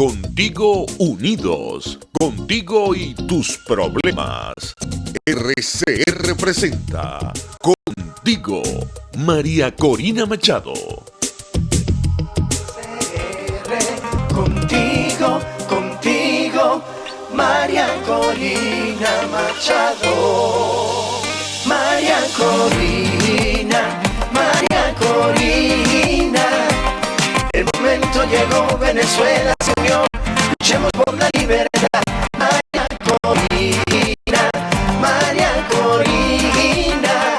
Contigo unidos, contigo y tus problemas. RCR presenta Contigo, María Corina Machado. Contigo, María Corina Machado. María Corina. El momento llegó, Venezuela se unió. Luchemos por la libertad. María Corina.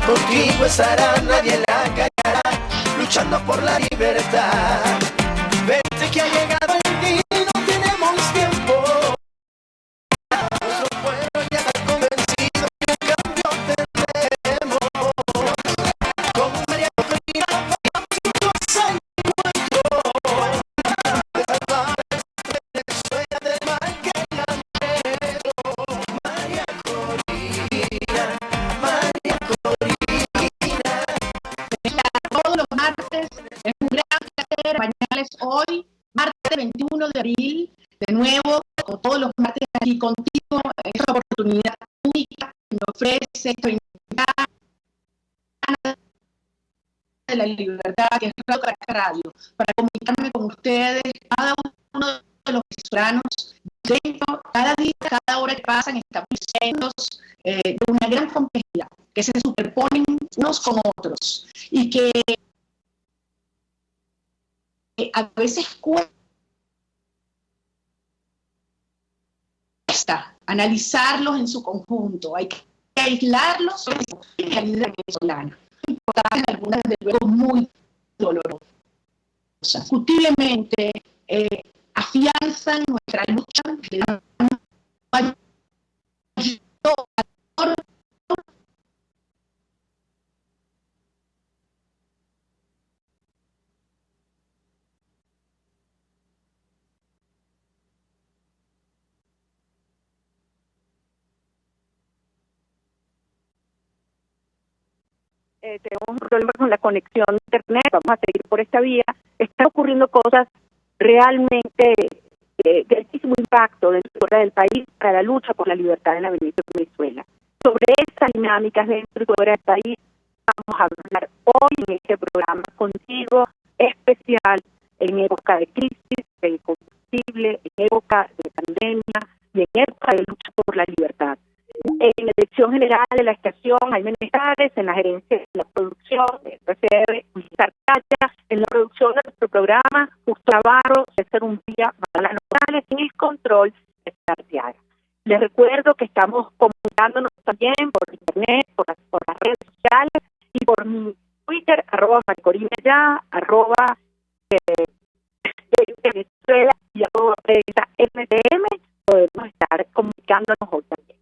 Contigo estará, nadie la callará. Luchando por la libertad. Vente que ha llegado el día y no tenemos tiempo. Nuestro pueblo ya está convencido que un cambio tendremos. Con María Corina vamos a encuentro de salvar Venezuela del mal que la negro. María Corina. Todos los martes es un gran placer acompañarles hoy, martes 21 de abril, de nuevo, como todos los martes aquí contigo, esta oportunidad única que me ofrece esta invitada de la libertad, que es Radio, para comunicarme con ustedes, cada uno de los venezolanos, dentro, cada día, cada hora que pasan, estamos siendo de una gran complejidad, que se superponen unos con otros, y que a veces cuesta analizarlos en su conjunto, hay que aislarlos de la realidad venezolana, algunas de luego muy dolorosas, discutiblemente afianzan nuestra lucha de la mayor. Tenemos un problema con la conexión de internet, vamos a seguir por esta vía. Están ocurriendo cosas realmente de altísimo impacto dentro del país para la lucha por la libertad en la Venezuela. Sobre esas dinámicas dentro y fuera del país vamos a hablar hoy en este programa contigo, especial en época de crisis, de combustible, en época de pandemia y en época de lucha por la libertad. En la dirección general de la estación, Jaime Meneses, en la gerencia de la producción, RCR, Sarcaya, en la producción de nuestro programa, Justo Navarro, César Umbría, Magdalena Morales, en el control, César Arteaga. Les recuerdo que estamos comunicándonos también por internet, por las redes sociales y por mi Twitter, @maricorinaya, @Venezuela y @prensa-MTM, podemos estar comunicándonos hoy también.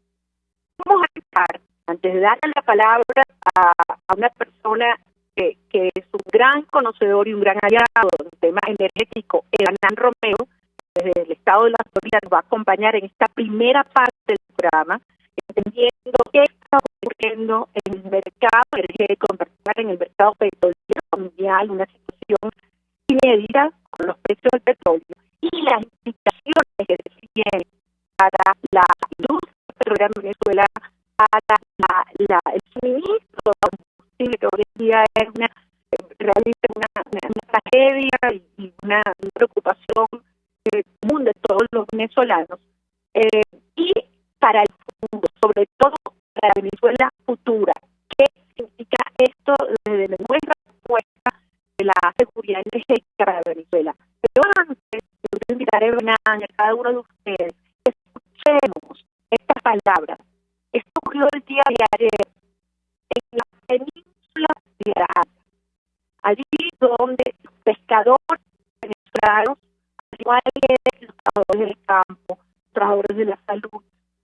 Vamos a empezar, antes de darle la palabra a una persona que es un gran conocedor y un gran aliado del tema energético, Hernán Romeo, desde el estado de la Florida, nos va a acompañar en esta primera parte del programa, entendiendo qué está ocurriendo en el mercado energético, en particular en el mercado petrolero mundial, una situación inédita con los precios del petróleo y las implicaciones que se tienen para la industria petrolera en Venezuela, para el suministro de combustible, que hoy en día es realmente una tragedia y una preocupación común de todos los venezolanos, y para el futuro, sobre todo para la Venezuela futura. ¿Qué significa esto desde nuestra respuesta de la seguridad energética para Venezuela? Pero antes, yo invitaré a cada uno de ustedes que escuchemos estas palabras. Esto ocurrió el día de ayer en la península de Araya, allí donde los pescadores venezolanos, al igual que los trabajadores del campo, los trabajadores de la salud,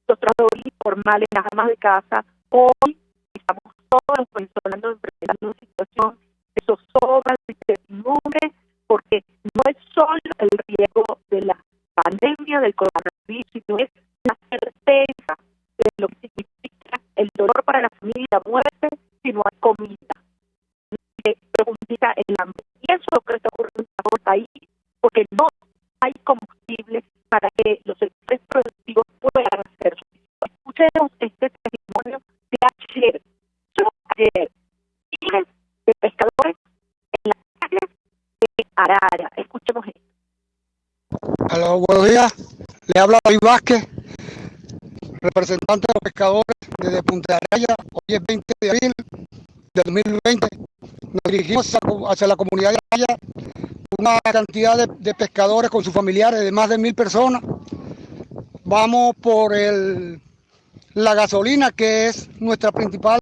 los trabajadores informales, las amas de casa, hoy estamos todos los venezolanos enfrentando una situación de zozobra, de incertidumbre, porque no es solo el riesgo de la pandemia del coronavirus, sino es la certeza de lo que significa el dolor para la familia y la muerte si no hay comida, que profundiza el hambre. Y eso es lo que está ocurriendo en todo el país, porque no hay hay combustible para que los sectores productivos puedan hacer su vida. Escuchemos este testimonio de ayer, miles de pescadores en las calles de Arara. Escuchemos esto. Aló, buenos días. Le habla David Vázquez, representante de los pescadores desde Punta Araya. Hoy es 20 de abril de 2020. Nos dirigimos hacia la comunidad de Araya, una cantidad de pescadores con sus familiares de más de 1000 personas. Vamos por la gasolina, que es nuestro principal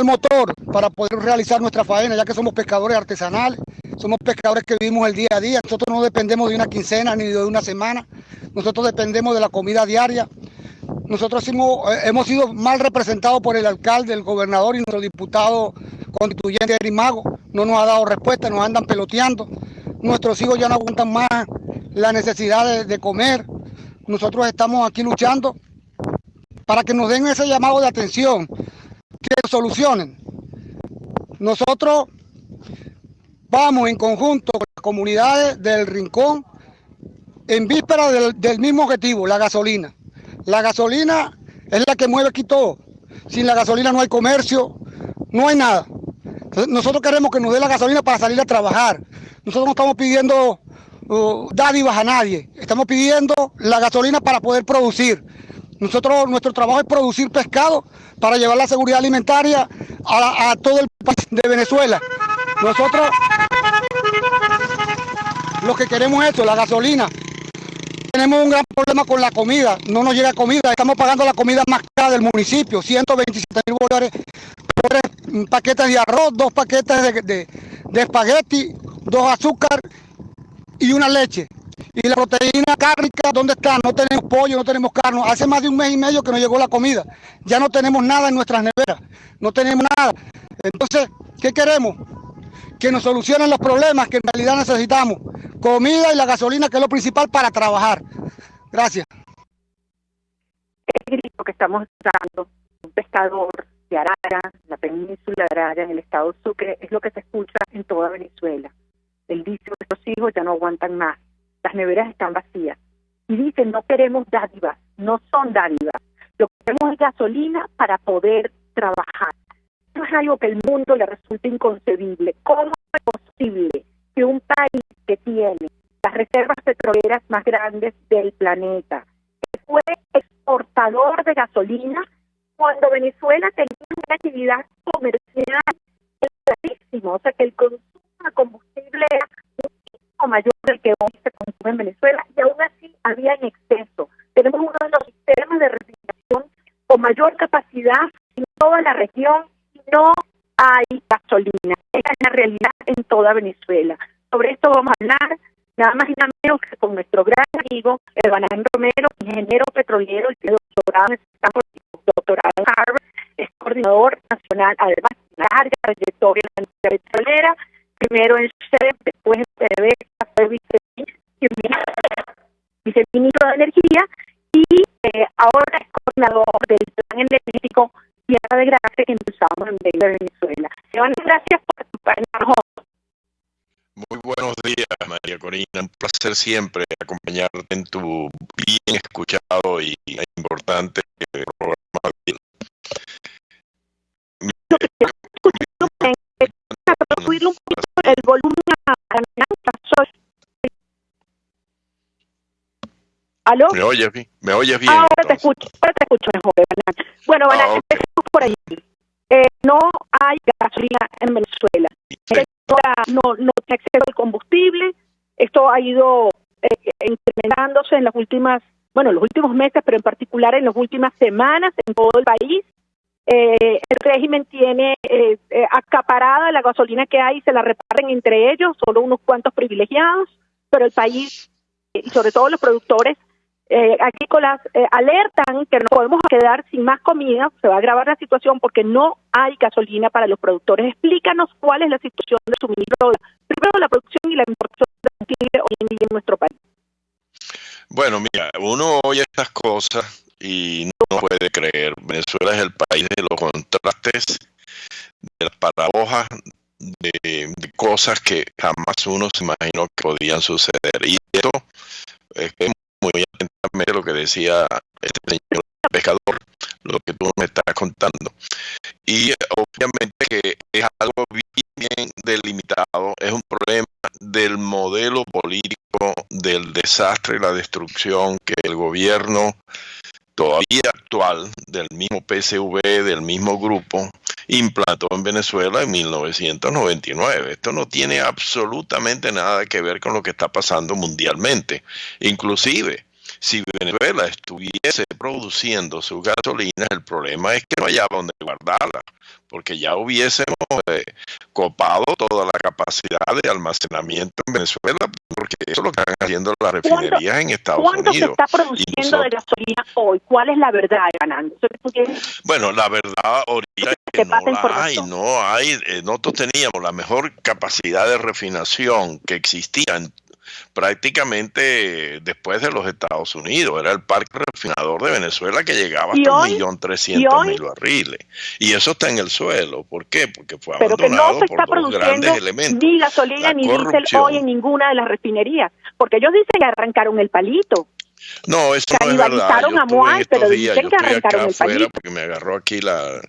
motor para poder realizar nuestra faena, ya que somos pescadores artesanales, somos pescadores que vivimos el día a día. Nosotros no dependemos de una quincena ni de una semana, nosotros dependemos de la comida diaria. Nosotros hemos sido mal representados por el alcalde, el gobernador y nuestro diputado constituyente Eric Mago. No nos ha dado respuesta, nos andan peloteando. Nuestros hijos ya no aguantan más la necesidad de comer. Nosotros estamos aquí luchando para que nos den ese llamado de atención, que solucionen. Nosotros vamos en conjunto con las comunidades del Rincón en víspera del mismo objetivo, la gasolina. La gasolina es la que mueve aquí todo. Sin la gasolina no hay comercio, no hay nada. Entonces, nosotros queremos que nos dé la gasolina para salir a trabajar. Nosotros no estamos pidiendo dádivas a nadie. Estamos pidiendo la gasolina para poder producir. Nuestro trabajo es producir pescado para llevar la seguridad alimentaria a todo el país de Venezuela. Nosotros lo que queremos es eso, la gasolina. Tenemos un gran problema con la comida, no nos llega comida, estamos pagando la comida más cara del municipio, 127.000 bolívares por 3 paquetes de arroz, 2 paquetes de espagueti, 2 azúcar y una leche. Y la proteína cárnica, ¿dónde está? No tenemos pollo, no tenemos carne. Hace más de 1 mes y medio que nos llegó la comida. Ya no tenemos nada en nuestras neveras, no tenemos nada. Entonces, ¿qué queremos? Que nos solucionen los problemas que en realidad necesitamos. Comida y la gasolina, que es lo principal para trabajar. Gracias. El grito que estamos dando, un pescador de Arara, la península de Arara, en el estado de Sucre, es lo que se escucha en toda Venezuela. Él dice que nuestros hijos ya no aguantan más, las neveras están vacías. Y dicen, no queremos dádivas, no son dádivas. Lo que queremos es gasolina para poder trabajar. Esto es algo que al mundo le resulta inconcebible. ¿Cómo es posible que un país que tiene las reservas petroleras más grandes del planeta, que fue exportador de gasolina, cuando Venezuela tenía una actividad comercial clarísima, o sea que el consumo de combustible era muchísimo mayor del que hoy se consume en Venezuela, y aún así había en exceso. Tenemos uno de los sistemas de refrigeración con mayor capacidad en toda la región y no hay gasolina. Esa es la realidad en toda Venezuela. Sobre esto vamos a hablar nada más y nada menos que con nuestro gran amigo, Evanán Romero, ingeniero petrolero, y doctorado en Harvard, es coordinador nacional, además de una larga trayectoria en la industria petrolera, primero en SEDEP, después en PDVSA, fue viceministro de Energía y ahora es coordinador del Plan Energético Tierra de Gracia que impulsamos en Venezuela. Evanán, gracias por acompañarnos. Muy buenos días, María Corina. Un placer siempre acompañarte en tu bien escuchado y importante programa. Subirle un poquito el volumen a ¿Aló? ¿Me oyes bien? Ahora te Entonces? escucho mejor, Banán. Bueno, Banán, Okay. empecemos por ahí. No hay gasolina en Venezuela. Sí. No tiene acceso al combustible. Esto ha ido incrementándose en los últimos meses, pero en particular en las últimas semanas en todo el país. El régimen tiene acaparada la gasolina que hay y se la reparten entre ellos, solo unos cuantos privilegiados, pero el país y sobre todo los productores agrícolas alertan que no podemos quedar sin más comida, se va a agravar la situación porque no hay gasolina para los productores. Explícanos cuál es la situación de suministro, primero la producción y la importación de combustible hoy en día en nuestro país. Bueno, mira, uno oye estas cosas y no puede creer. Venezuela es el país de los contrastes, de las paradojas, de cosas que jamás uno se imaginó que podían suceder. Y esto es muy atentamente lo que decía este señor pescador, lo que tú me estás contando. Y obviamente que es algo bien delimitado, es un problema del modelo político, del desastre y la destrucción que el gobierno todavía actual, del mismo PSV, del mismo grupo, implantó en Venezuela en 1999. Esto no tiene absolutamente nada que ver con lo que está pasando mundialmente. Inclusive, si Venezuela estuviese produciendo sus gasolinas, el problema es que no haya donde guardarla, porque ya hubiésemos copado toda la capacidad de almacenamiento en Venezuela, porque eso es lo que están haciendo las refinerías en Estados ¿Cuánto Unidos. se está produciendo de gasolina hoy? ¿Cuál es la verdad, Hernando? Bueno, la verdad ahorita es que no hay. Nosotros teníamos la mejor capacidad de refinación que existía prácticamente después de los Estados Unidos. Era el parque refinador de Venezuela que llegaba hasta 1.300.000 barriles. Y eso está en el suelo. ¿Por qué? Porque fue abandonado por dos grandes elementos. Ni gasolina ni diésel hoy en ninguna de las refinerías. Porque ellos dicen que arrancaron el palito. No, eso no es verdad. Yo estuve en estos días, yo estoy acá afuera porque me agarró aquí la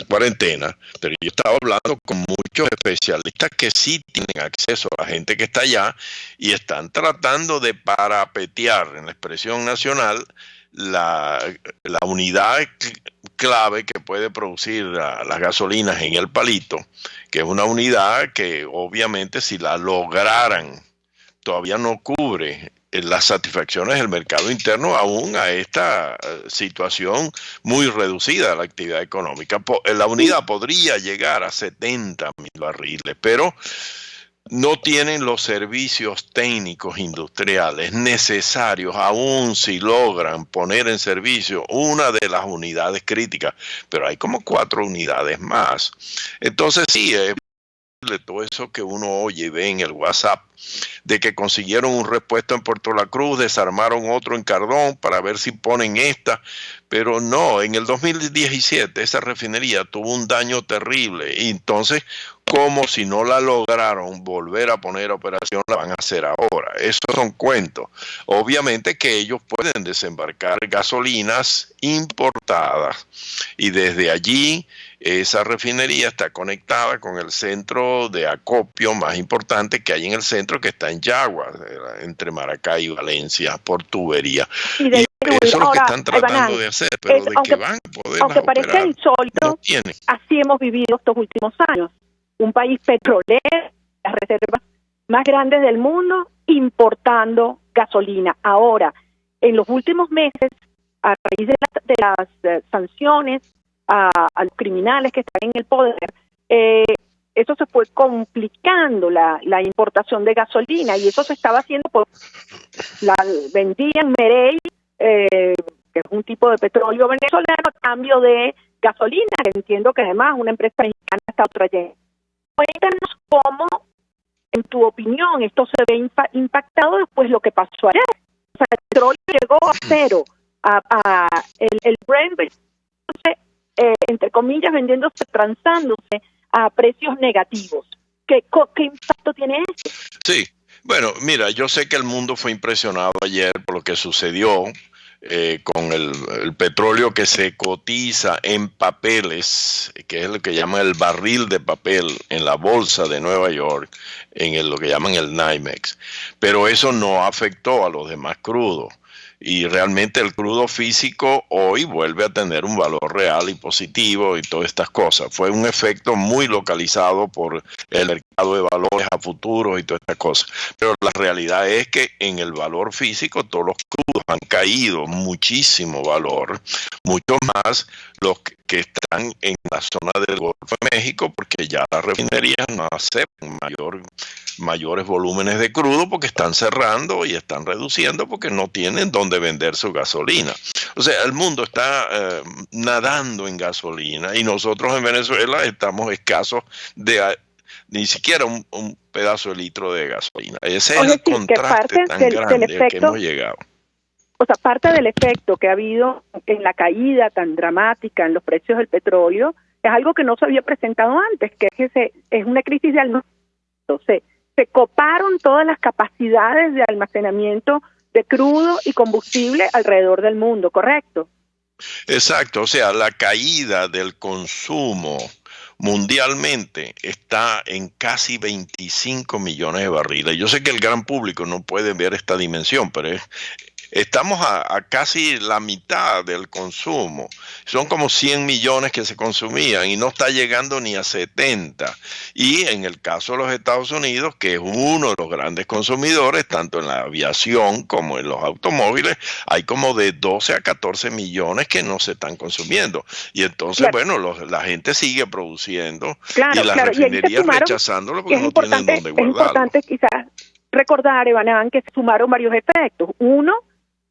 cuarentena, pero yo estaba hablando con muchos especialistas que sí tienen acceso a la gente que está allá y están tratando de parapetear en la expresión nacional la unidad clave que puede producir las gasolinas en el palito, que es una unidad que obviamente si la lograran todavía no cubre las satisfacciones del mercado interno aún a esta situación muy reducida de la actividad económica. La unidad podría llegar a 70.000 barriles, pero no tienen los servicios técnicos industriales necesarios, aún si logran poner en servicio una de las unidades críticas, pero hay como 4 unidades más. Entonces sí, de todo eso que uno oye y ve en el WhatsApp, de que consiguieron un repuesto en Puerto La Cruz, desarmaron otro en Cardón para ver si ponen esta, pero no, en el 2017 esa refinería tuvo un daño terrible y entonces como si no la lograron volver a poner a operación, la van a hacer ahora. Esos son cuentos. Obviamente que ellos pueden desembarcar gasolinas importadas y desde allí esa refinería está conectada con el centro de acopio más importante que hay en el centro, que está en Yagua, entre Maracay y Valencia, por tubería. Y eso es lo que están tratando de hacer, pero de que van a poder aunque parezca insólito, así hemos vivido estos últimos años. Un país petrolero, las reservas más grandes del mundo, importando gasolina. Ahora, en los últimos meses, a raíz de las sanciones a los criminales que están en el poder, eso se fue complicando la importación de gasolina y eso se estaba haciendo vendían Merey, que es un tipo de petróleo venezolano, a cambio de gasolina, que entiendo que además una empresa mexicana está trayendo. Cuéntanos cómo, en tu opinión, esto se ve impactado después de lo que pasó ayer. O sea, el petróleo llegó a cero, el Brent, entre comillas, vendiéndose, transándose a precios negativos. ¿Qué impacto tiene eso? Sí, bueno, mira, yo sé que el mundo fue impresionado ayer por lo que sucedió con el petróleo que se cotiza en papeles, que es lo que llaman el barril de papel en la bolsa de Nueva York, lo que llaman el NYMEX. Pero eso no afectó a los demás crudos. Y realmente el crudo físico hoy vuelve a tener un valor real y positivo y todas estas cosas. Fue un efecto muy localizado por el mercado de valores a futuro y todas estas cosas. Pero la realidad es que en el valor físico todos los crudos han caído muchísimo valor, mucho más los que están en la zona del Golfo de México, porque ya las refinerías no aceptan mayores volúmenes de crudo porque están cerrando y están reduciendo porque no tienen dónde vender su gasolina. O sea, el mundo está nadando en gasolina y nosotros en Venezuela estamos escasos de ni siquiera un pedazo de litro de gasolina. Ese es el contraste tan grande al que hemos llegado. O sea, parte del efecto que ha habido en la caída tan dramática en los precios del petróleo es algo que no se había presentado antes, que es una crisis de almacenamiento. Se coparon todas las capacidades de almacenamiento de crudo y combustible alrededor del mundo, ¿correcto? Exacto, o sea, la caída del consumo mundialmente está en casi 25 millones de barriles. Yo sé que el gran público no puede ver esta dimensión, pero estamos a casi la mitad del consumo. Son como 100 millones que se consumían y no está llegando ni a 70. Y en el caso de los Estados Unidos, que es uno de los grandes consumidores, tanto en la aviación como en los automóviles, hay como de 12 a 14 millones que no se están consumiendo. Y entonces, bueno, la gente sigue produciendo y las refinerías rechazándolo porque no tienen dónde guardarlo. Es importante quizás recordar, Evanán, que se sumaron varios efectos. Uno,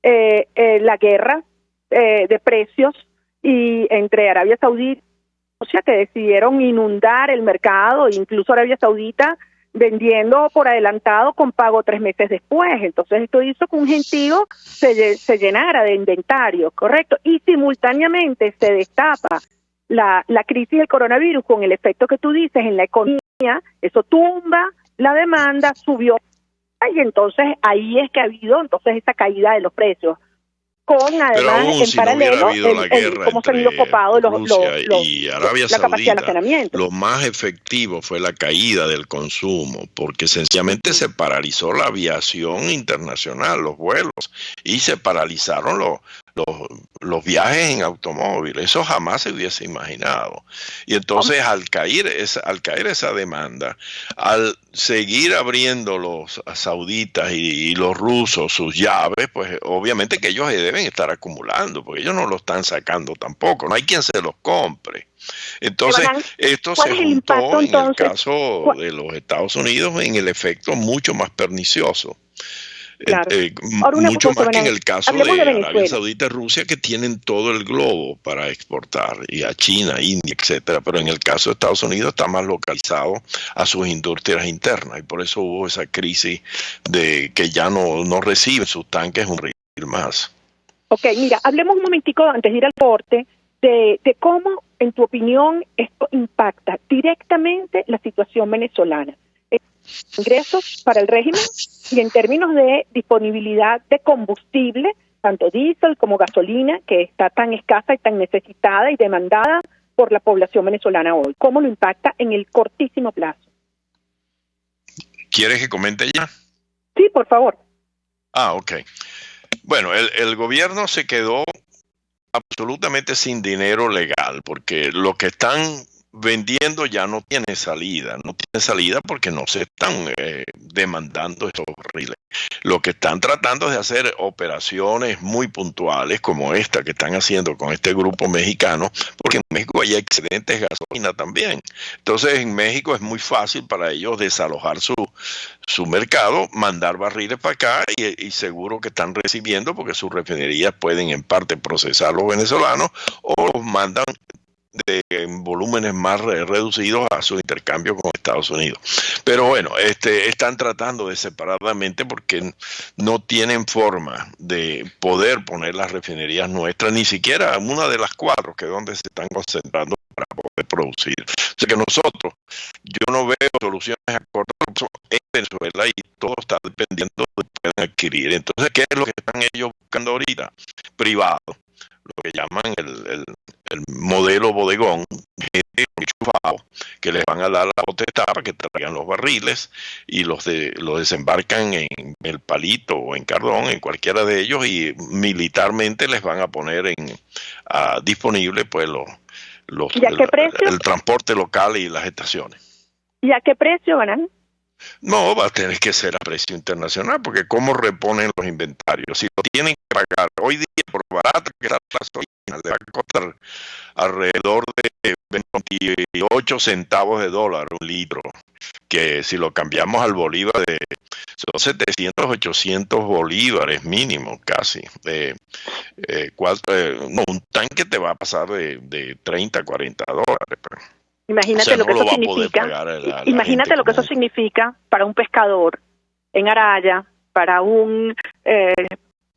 la guerra de precios y entre Arabia Saudita y Rusia, que decidieron inundar el mercado, incluso Arabia Saudita vendiendo por adelantado con pago 3 meses después. Entonces esto hizo que un gentío se llenara de inventario, ¿correcto? Y simultáneamente se destapa la crisis del coronavirus con el efecto que tú dices en la economía. Eso tumba la demanda, subió, y entonces ahí es que ha habido entonces esa caída de los precios, con además en paralelo cómo se han ido copado Rusia y Arabia la capacidad de Saudita. almacenamiento. Lo más efectivo fue la caída del consumo, porque sencillamente se paralizó la aviación internacional, los vuelos, y se paralizaron los viajes en automóvil. Eso jamás se hubiese imaginado. Y entonces al caer esa demanda, al seguir abriendo los sauditas y los rusos sus llaves, pues obviamente que ellos deben estar acumulando, porque ellos no lo están sacando tampoco, no hay quien se los compre. Entonces, esto se juntó en el caso de los Estados Unidos en el efecto mucho más pernicioso. Claro. Mucho más que en el caso de Arabia Saudita y Rusia, que tienen todo el globo para exportar, y a China, India, etcétera, pero en el caso de Estados Unidos está más localizado a sus industrias internas, y por eso hubo esa crisis de que ya no reciben sus tanques un río más. Ok, mira, hablemos un momentico antes de ir al corte de cómo, en tu opinión, esto impacta directamente la situación venezolana. Ingresos para el régimen y en términos de disponibilidad de combustible, tanto diésel como gasolina, que está tan escasa y tan necesitada y demandada por la población venezolana hoy. ¿Cómo lo impacta en el cortísimo plazo? ¿Quieres que comente ya? Sí, por favor. Ok. Bueno, el gobierno se quedó absolutamente sin dinero legal, porque lo que están vendiendo ya no tiene salida porque no se están demandando estos barriles. Lo que están tratando es de hacer operaciones muy puntuales como esta que están haciendo con este grupo mexicano, porque en México hay excedentes de gasolina también. Entonces en México es muy fácil para ellos desalojar su mercado, mandar barriles para acá y seguro que están recibiendo porque sus refinerías pueden en parte procesar los venezolanos o los mandan en volúmenes más reducidos a su intercambio con Estados Unidos. Pero bueno, están tratando de separadamente porque no tienen forma de poder poner las refinerías nuestras, ni siquiera una de las 4 que es donde se están concentrando para poder producir. O sea que nosotros, yo no veo soluciones a corto plazo en Venezuela y todo está dependiendo de lo que puedan adquirir. Entonces, ¿qué es lo que están ellos buscando ahorita? Privado, lo que llaman el modelo bodegón, gente enchufado, que les van a dar la potestad para que traigan los barriles y los desembarcan en El Palito o en Cardón, en cualquiera de ellos, y militarmente les van a poner disponible pues el transporte local y las estaciones. ¿Y a qué precio van? No, va a tener que ser a precio internacional, porque ¿cómo reponen los inventarios? Si lo tienen que pagar hoy día por barata que está la gasolina, le va a costar alrededor de 28 centavos de dólar un litro, que si lo cambiamos al bolívar son 700, 800 bolívares mínimo casi. Un tanque te va a pasar de 30 a 40 dólares. Pero imagínate lo que eso significa. Imagínate lo que eso significa para un pescador en Araya, para un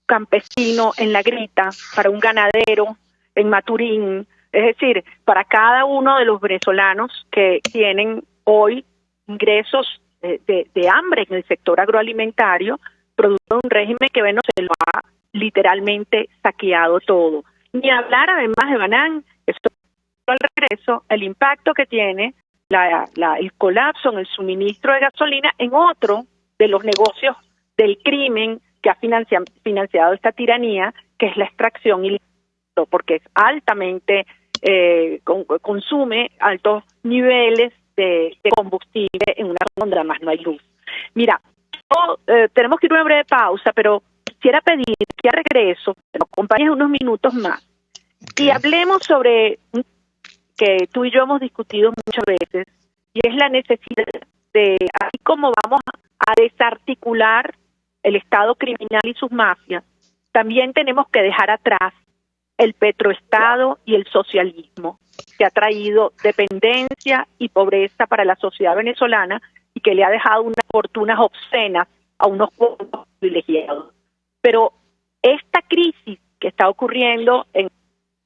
campesino en La Grita, para un ganadero en Maturín, Es decir, para cada uno de los venezolanos que tienen hoy ingresos de hambre en el sector agroalimentario, producto de un régimen que se lo ha literalmente saqueado todo. Ni hablar además de Banán, esto al regreso, el impacto que tiene el colapso en el suministro de gasolina en otro de los negocios del crimen que ha financiado esta tiranía, que es la extracción ilegal, porque es altamente, consume altos niveles de combustible en una zona donde además no hay luz. Mira, tenemos que ir a una breve pausa, pero quisiera pedir que a regreso nos acompañes unos minutos más y hablemos sobre que tú y yo hemos discutido muchas veces, y es la necesidad de, así como vamos a desarticular el Estado criminal y sus mafias, también tenemos que dejar atrás el petroestado y el socialismo, que ha traído dependencia y pobreza para la sociedad venezolana y que le ha dejado unas fortunas obscenas a unos cuantos privilegiados. Pero esta crisis que está ocurriendo en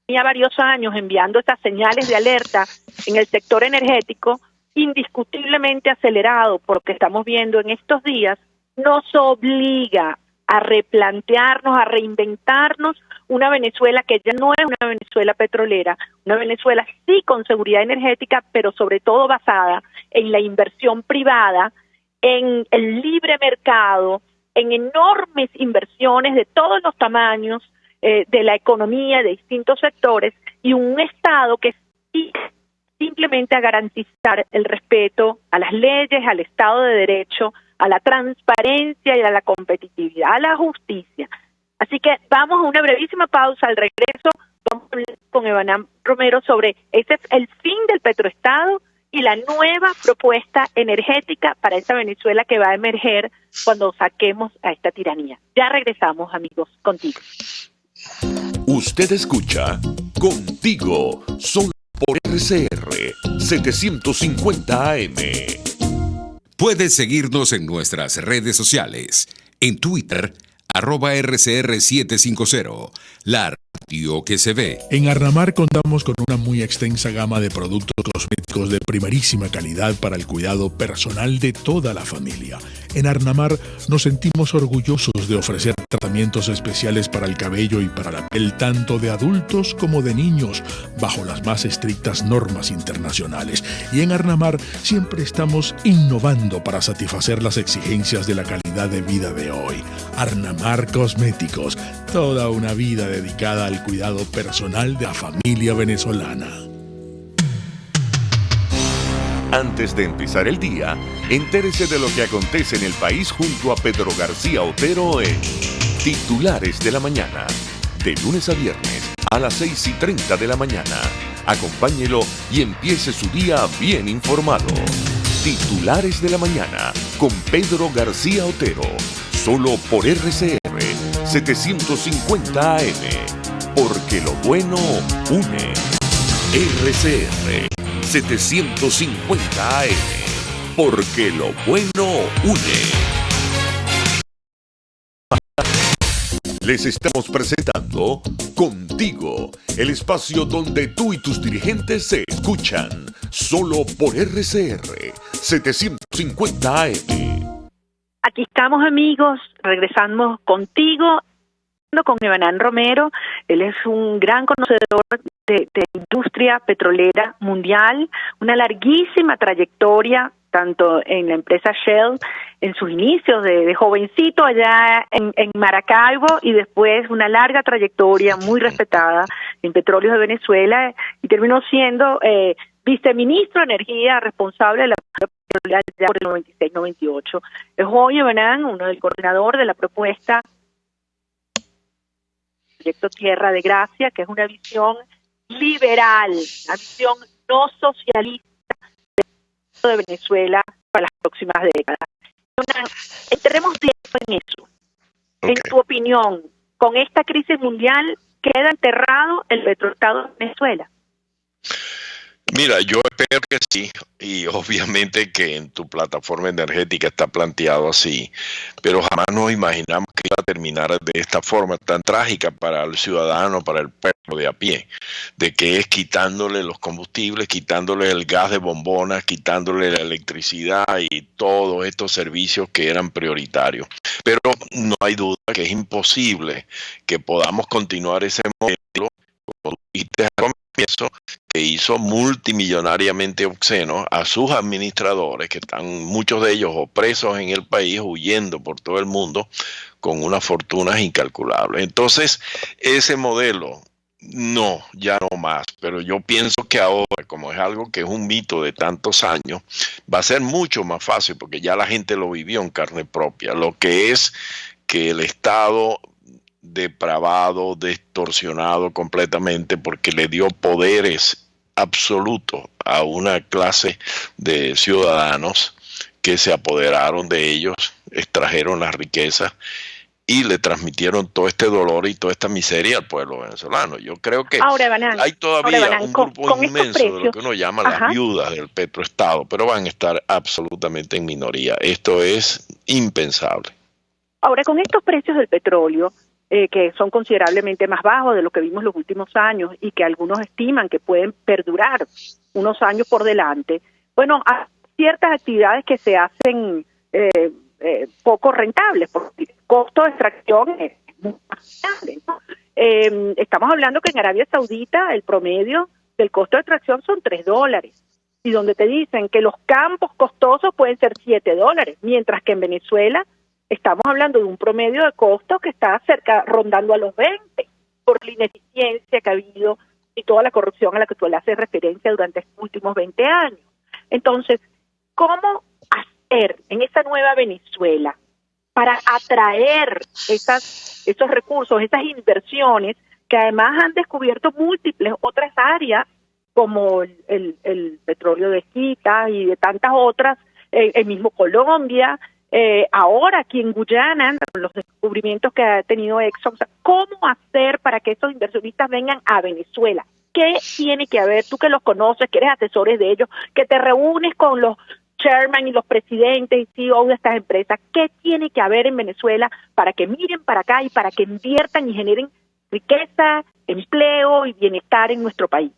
ya varios años, enviando esas señales de alerta en el sector energético, indiscutiblemente acelerado por lo que estamos viendo en estos días, nos obliga a replantearnos, a reinventarnos una Venezuela que ya no es una Venezuela petrolera, una Venezuela sí con seguridad energética, pero sobre todo basada en la inversión privada, en el libre mercado, en enormes inversiones de todos los tamaños de la economía de distintos sectores, y un Estado que sí simplemente a garantizar el respeto a las leyes, al Estado de Derecho, a la transparencia y a la competitividad, a la justicia. Así que vamos a una brevísima pausa. Al regreso vamos a hablar con Evanán Romero sobre ese es el fin del petroestado y la nueva propuesta energética para esa Venezuela que va a emerger cuando saquemos a esta tiranía. Ya regresamos, amigos, contigo. Usted escucha Contigo, solo por RCR 750 AM. Puedes seguirnos en nuestras redes sociales. En Twitter, @RCR750. La radio que se ve. En Arnamar contamos con una muy extensa gama de productos cosméticos de primerísima calidad para el cuidado personal de toda la familia. En Arnamar nos sentimos orgullosos de ofrecer tratamientos especiales para el cabello y para la piel, tanto de adultos como de niños, bajo las más estrictas normas internacionales. Y en Arnamar siempre estamos innovando para satisfacer las exigencias de la calidad de vida de hoy. Arnamar Cosméticos, toda una vida dedicada al cuidado personal de la familia venezolana. Antes de empezar el día, entérese de lo que acontece en el país junto a Pedro García Otero en Titulares de la Mañana. De lunes a viernes a las 6:30 de la mañana. Acompáñelo y empiece su día bien informado. Titulares de la Mañana con Pedro García Otero. Solo por RCR 750 AM. Porque lo bueno une. RCR 750 AM. Porque lo bueno une. Les estamos presentando Contigo, el espacio donde tú y tus dirigentes se escuchan. Solo por RCR 750 AM. Aquí estamos, amigos, regresamos contigo con Evanán Romero. Él es un gran conocedor de industria petrolera mundial, una larguísima trayectoria tanto en la empresa Shell, en sus inicios de jovencito allá en Maracaibo, y después una larga trayectoria muy respetada en Petróleos de Venezuela, y terminó siendo viceministro de Energía, responsable de la petrolera ya por el 96-98. Es hoy, Evanán, uno del coordinador de la propuesta Proyecto Tierra de Gracia, que es una visión liberal, una visión no socialista de Venezuela para las próximas décadas. Entremos directo en eso. Okay. En tu opinión, con esta crisis mundial, ¿queda enterrado el petroestado de Venezuela? Mira, yo espero que sí, y obviamente que en tu plataforma energética está planteado así, pero jamás nos imaginamos que iba a terminar de esta forma tan trágica para el ciudadano, para el pueblo de a pie, de que es quitándole los combustibles, quitándole el gas de bombonas, quitándole la electricidad y todos estos servicios que eran prioritarios. Pero no hay duda que es imposible que podamos continuar ese modelo, como dijiste al comienzo, que hizo multimillonariamente obsceno a sus administradores, que están muchos de ellos o presos en el país, huyendo por todo el mundo con unas fortunas incalculables. Entonces, ese modelo, no, ya no más, pero yo pienso que ahora, como es algo que es un mito de tantos años, va a ser mucho más fácil, porque ya la gente lo vivió en carne propia, lo que es que el Estado depravado, distorsionado completamente, porque le dio poderes absolutos a una clase de ciudadanos que se apoderaron de ellos, extrajeron las riquezas y le transmitieron todo este dolor y toda esta miseria al pueblo venezolano. Yo creo que hay todavía un grupo inmenso de lo que uno llama las viudas del petroestado, pero van a estar absolutamente en minoría. Esto es impensable. Ahora, con estos precios del petróleo, que son considerablemente más bajos de lo que vimos los últimos años y que algunos estiman que pueden perdurar unos años por delante, bueno, hay ciertas actividades que se hacen poco rentables, porque el costo de extracción es muy grande, ¿no? Estamos hablando que en Arabia Saudita el promedio del costo de extracción son $3, y donde te dicen que los campos costosos pueden ser $7, mientras que en Venezuela estamos hablando de un promedio de costo que está rondando a los 20, por la ineficiencia que ha habido y toda la corrupción a la que tú le haces referencia durante estos últimos 20 años. Entonces, ¿cómo hacer en esa nueva Venezuela para atraer esos recursos, esas inversiones que además han descubierto múltiples otras áreas como el petróleo de esquita y de tantas otras, el mismo Colombia? Ahora aquí en Guyana, los descubrimientos que ha tenido Exxon, o sea, ¿cómo hacer para que esos inversionistas vengan a Venezuela? ¿Qué tiene que haber? Tú que los conoces, que eres asesores de ellos, que te reúnes con los chairman y los presidentes y CEO de estas empresas, ¿qué tiene que haber en Venezuela para que miren para acá y para que inviertan y generen riqueza, empleo y bienestar en nuestro país?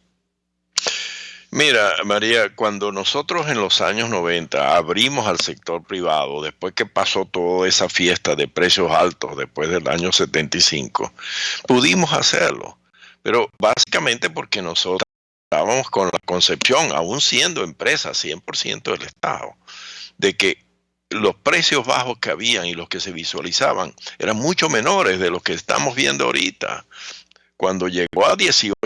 Mira, María, cuando nosotros en los años 90 abrimos al sector privado, después que pasó toda esa fiesta de precios altos después del año 75, pudimos hacerlo, pero básicamente porque nosotros estábamos con la concepción, aún siendo empresa 100% del Estado, de que los precios bajos que habían y los que se visualizaban eran mucho menores de los que estamos viendo ahorita. Cuando llegó a 18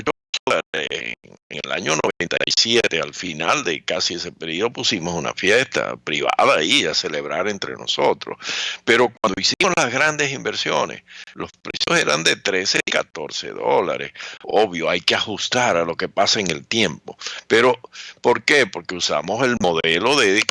en el año 97, al final de casi ese periodo, pusimos una fiesta privada ahí a celebrar entre nosotros. Pero cuando hicimos las grandes inversiones, los precios eran de $13 y $14. Obvio, hay que ajustar a lo que pasa en el tiempo. Pero, ¿por qué? Porque usamos el modelo de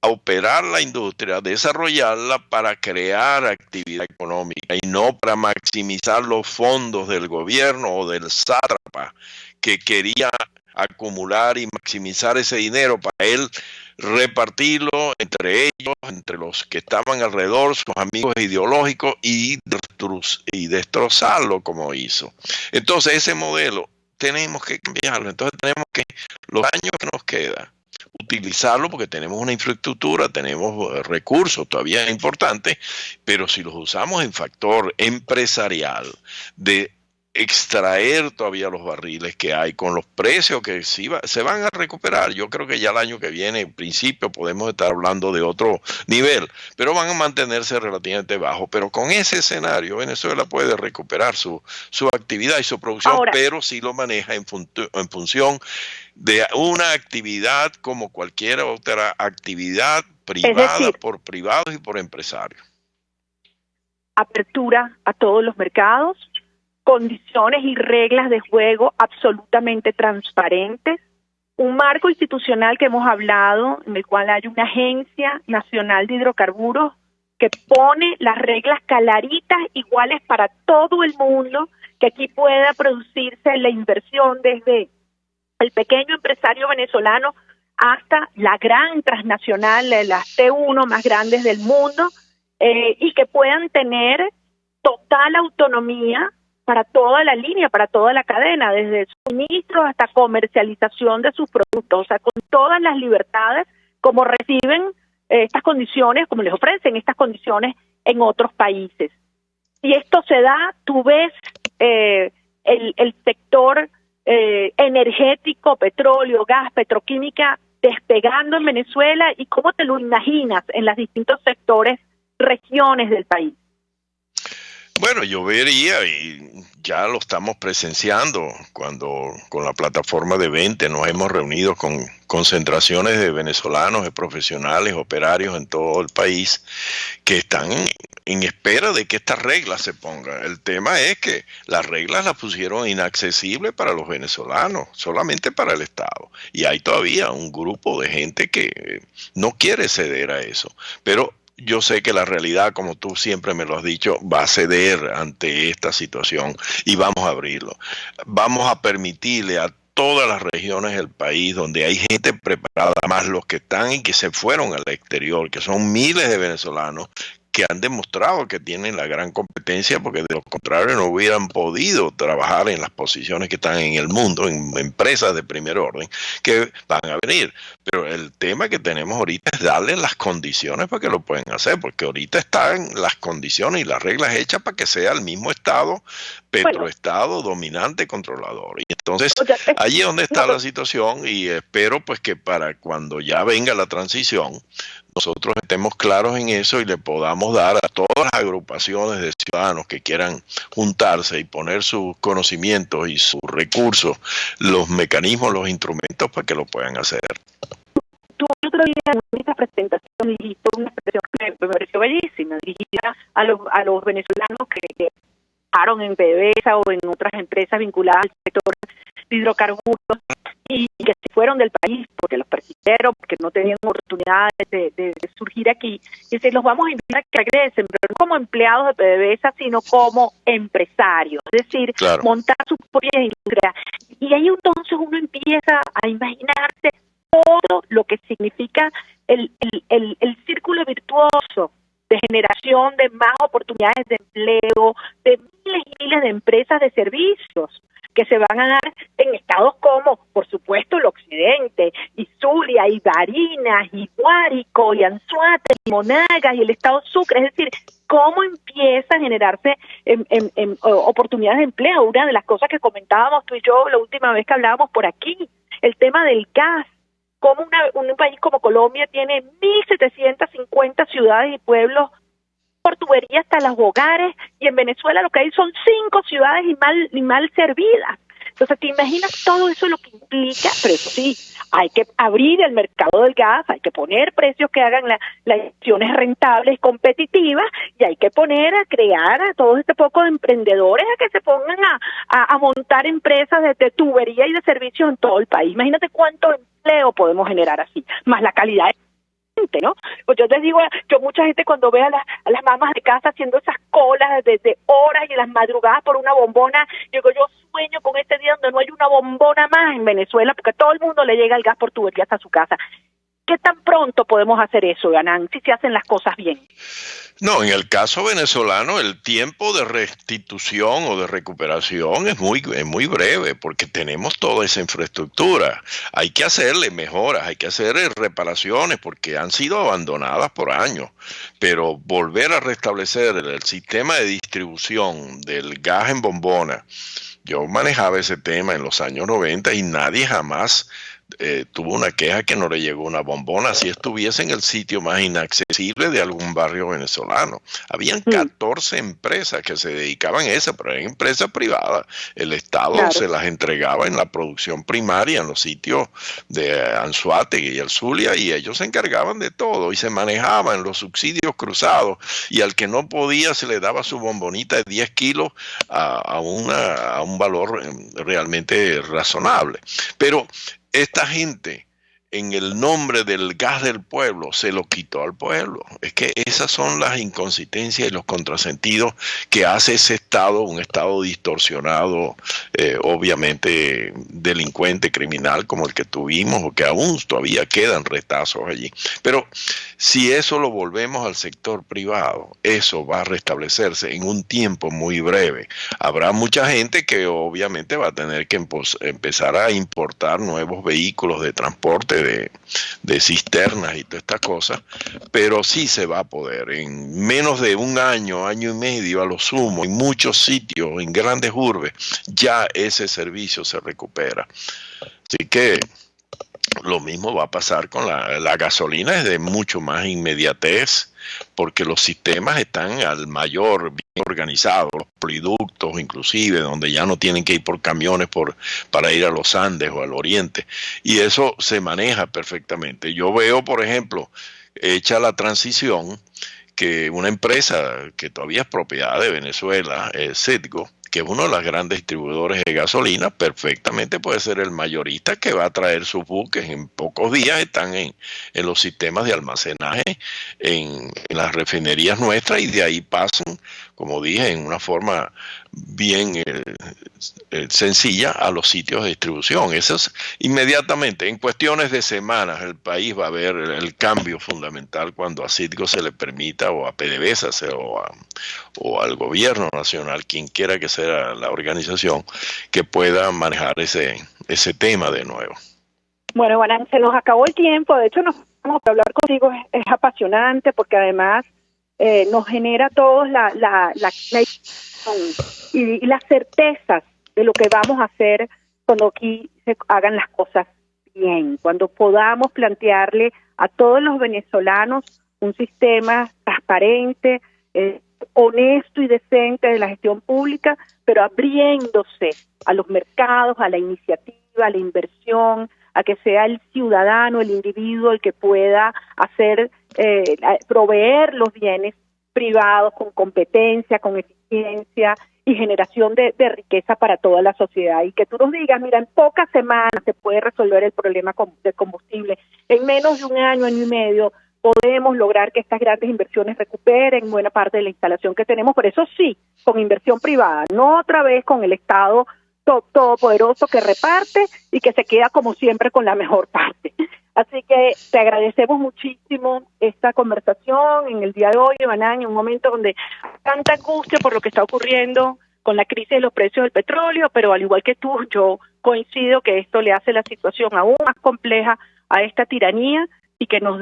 operar la industria, desarrollarla para crear actividad económica y no para maximizar los fondos del gobierno o del sátrapa que quería acumular y maximizar ese dinero para él repartirlo entre ellos, entre los que estaban alrededor, sus amigos ideológicos y destrozarlo como hizo. Entonces ese modelo tenemos que cambiarlo. Entonces tenemos que, los años que nos quedan, utilizarlo porque tenemos una infraestructura, tenemos recursos todavía importantes, pero si los usamos en factor empresarial de extraer todavía los barriles que hay con los precios que se van a recuperar. Yo creo que ya el año que viene, en principio, podemos estar hablando de otro nivel, pero van a mantenerse relativamente bajos. Pero con ese escenario, Venezuela puede recuperar su actividad y su producción, pero sí lo maneja en función de una actividad como cualquier otra actividad privada, es decir, por privados y por empresarios. Apertura a todos los mercados, condiciones y reglas de juego absolutamente transparentes, un marco institucional que hemos hablado, en el cual hay una Agencia Nacional de Hidrocarburos que pone las reglas claritas, iguales para todo el mundo, que aquí pueda producirse la inversión desde el pequeño empresario venezolano hasta la gran transnacional, las T1 más grandes del mundo, y que puedan tener total autonomía para toda la línea, para toda la cadena, desde suministro hasta comercialización de sus productos, o sea, con todas las libertades como reciben estas condiciones, como les ofrecen estas condiciones en otros países. Si esto se da, tú ves el sector energético, petróleo, gas, petroquímica, despegando en Venezuela, y cómo te lo imaginas en los distintos sectores, regiones del país. Bueno, yo vería, y ya lo estamos presenciando, cuando con la plataforma de 20 nos hemos reunido con concentraciones de venezolanos, de profesionales, operarios en todo el país, que están en espera de que estas reglas se pongan. El tema es que las reglas las pusieron inaccesibles para los venezolanos, solamente para el Estado. Y hay todavía un grupo de gente que no quiere ceder a eso. Pero yo sé que la realidad, como tú siempre me lo has dicho, va a ceder ante esta situación y vamos a abrirlo. Vamos a permitirle a todas las regiones del país donde hay gente preparada, más los que están y que se fueron al exterior, que son miles de venezolanos que han demostrado que tienen la gran competencia, porque de lo contrario no hubieran podido trabajar en las posiciones que están en el mundo, en empresas de primer orden, que van a venir. Pero el tema que tenemos ahorita es darle las condiciones para que lo puedan hacer, porque ahorita están las condiciones y las reglas hechas para que sea el mismo Estado, petroestado, dominante, controlador. Y entonces, allí es donde está la situación, y espero pues que para cuando ya venga la transición, nosotros estemos claros en eso y le podamos dar a todas las agrupaciones de ciudadanos que quieran juntarse y poner sus conocimientos y sus recursos, los mecanismos, los instrumentos para que lo puedan hacer. Tú el otro día en esta presentación dijiste una expresión que me pareció bellísima, dirigida a los venezolanos que trabajaron en PDVSA o en otras empresas vinculadas al sector de hidrocarburos y que se fueron del país porque los persistieron, porque no tenían oportunidades de surgir aquí. Y se los vamos a invitar a que regresen, pero no como empleados de PDVSA, sino como empresarios, es decir, montar sus propias industrias. Y ahí entonces uno empieza a imaginarse todo lo que significa el círculo virtuoso de generación de más oportunidades de empleo, de miles y miles de empresas de servicios que se van a dar en estados como, por supuesto, el occidente, y Zulia, y Barinas, y Guárico, y Anzoátegui, y Monagas, y el estado Sucre. Es decir, cómo empieza a generarse oportunidades de empleo. Una de las cosas que comentábamos tú y yo la última vez que hablábamos por aquí, el tema del gas. Como un país como Colombia tiene 1.750 ciudades y pueblos por tubería hasta los hogares, y en Venezuela lo que hay son 5 ciudades y mal servidas. Entonces te imaginas todo eso lo que implica, pero eso sí, hay que abrir el mercado del gas, hay que poner precios que hagan las acciones rentables, competitivas, y hay que poner a crear a todo este poco de emprendedores a que se pongan a montar empresas de tubería y de servicios en todo el país. Imagínate cuánto empleo podemos generar así, más la calidad de gente, ¿no? Pues yo les digo, mucha gente cuando ve a las mamás de casa haciendo esas colas desde horas y las madrugadas por una bombona, yo sueño con este día donde no hay una bombona más en Venezuela, porque a todo el mundo le llega el gas por tubería hasta su casa. ¿Qué tan pronto podemos hacer eso, Ganán, si se hacen las cosas bien? No, en el caso venezolano el tiempo de restitución o de recuperación es muy breve, porque tenemos toda esa infraestructura. Hay que hacerle mejoras, hay que hacer reparaciones porque han sido abandonadas por años, pero volver a restablecer el sistema de distribución del gas en bombona. Yo manejaba ese tema en los años 90 y nadie jamás tuvo una queja que no le llegó una bombona si estuviese en el sitio más inaccesible de algún barrio venezolano. Habían 14 empresas que se dedicaban a eso, pero eran empresas privadas. El Estado se las entregaba en la producción primaria, en los sitios de Anzoátegui y el Zulia, y ellos se encargaban de todo y se manejaban los subsidios cruzados, y al que no podía se le daba su bombonita de 10 kilos a un valor realmente razonable. Pero esta gente en el nombre del gas del pueblo, se lo quitó al pueblo. Es que esas son las inconsistencias y los contrasentidos que hace ese Estado, un Estado distorsionado, obviamente delincuente, criminal, como el que tuvimos, o que aún todavía quedan retazos allí. Pero si eso lo volvemos al sector privado, eso va a restablecerse en un tiempo muy breve. Habrá mucha gente que obviamente va a tener que empezar a importar nuevos vehículos de transporte, de cisternas y todas estas cosas, pero sí se va a poder. En menos de un año, año y medio a lo sumo, en muchos sitios, en grandes urbes, ya ese servicio se recupera. Así que lo mismo va a pasar con la gasolina, es de mucho más inmediatez, porque los sistemas están al mayor, bien organizados, los poliductos inclusive, donde ya no tienen que ir por camiones para ir a los Andes o al Oriente, y eso se maneja perfectamente. Yo veo, por ejemplo, hecha la transición, que una empresa que todavía es propiedad de Venezuela, Citgo, que es uno de los grandes distribuidores de gasolina, perfectamente puede ser el mayorista que va a traer sus buques. En pocos días están en los sistemas de almacenaje en las refinerías nuestras, y de ahí pasan, como dije, en una forma bien sencilla a los sitios de distribución. Eso es inmediatamente, en cuestiones de semanas, el país va a ver el cambio fundamental cuando a Citgo se le permita, o a PDVSA o al gobierno nacional, quien quiera que sea la organización, que pueda manejar ese tema de nuevo. Bueno, Iván, se nos acabó el tiempo. De hecho, hablar contigo es apasionante, porque además nos genera a todos y las certezas de lo que vamos a hacer cuando aquí se hagan las cosas bien, cuando podamos plantearle a todos los venezolanos un sistema transparente, honesto y decente de la gestión pública, pero abriéndose a los mercados, a la iniciativa, a la inversión, a que sea el ciudadano, el individuo, el que pueda proveer los bienes privados con competencia, con eficiencia y generación de riqueza para toda la sociedad. Y que tú nos digas, mira, en pocas semanas se puede resolver el problema de combustible, en menos de un año, año y medio, podemos lograr que estas grandes inversiones recuperen buena parte de la instalación que tenemos, pero eso sí, con inversión privada, no otra vez con el Estado todopoderoso que reparte y que se queda como siempre con la mejor parte. Así que te agradecemos muchísimo esta conversación en el día de hoy, Evanán, en un momento donde hay tanta angustia por lo que está ocurriendo con la crisis de los precios del petróleo, pero al igual que tú, yo coincido que esto le hace la situación aún más compleja a esta tiranía y que nos